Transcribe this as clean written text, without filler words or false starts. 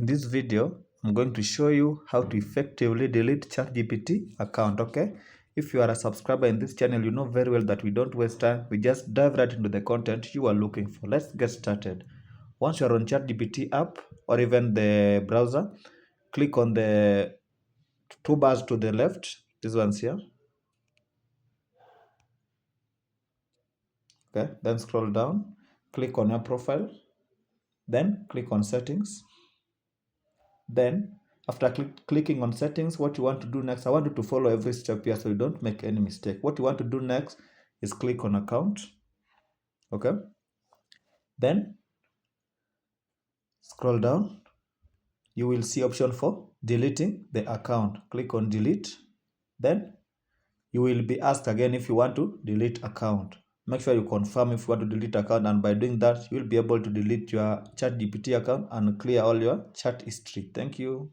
In this video, I'm going to show you how to effectively delete ChatGPT account, okay? If you are a subscriber in this channel, you know very well that we don't waste time. We just dive right into the content you are looking for. Let's get started. Once you are on ChatGPT app or even the browser, click on the two bars to the left, these ones here. Okay, then scroll down, click on your profile, then click on settings. Then after clicking on settings, what you want to do next, I want you to follow every step here so you don't make any mistake. What you want to do next is click on account. Okay, then scroll down, you will see option for deleting the account. Click on delete. Then you will be asked again if you want to delete account. Make sure you confirm if you want to delete account, and by doing that you will be able to delete your ChatGPT account and clear all your chat history. Thank you.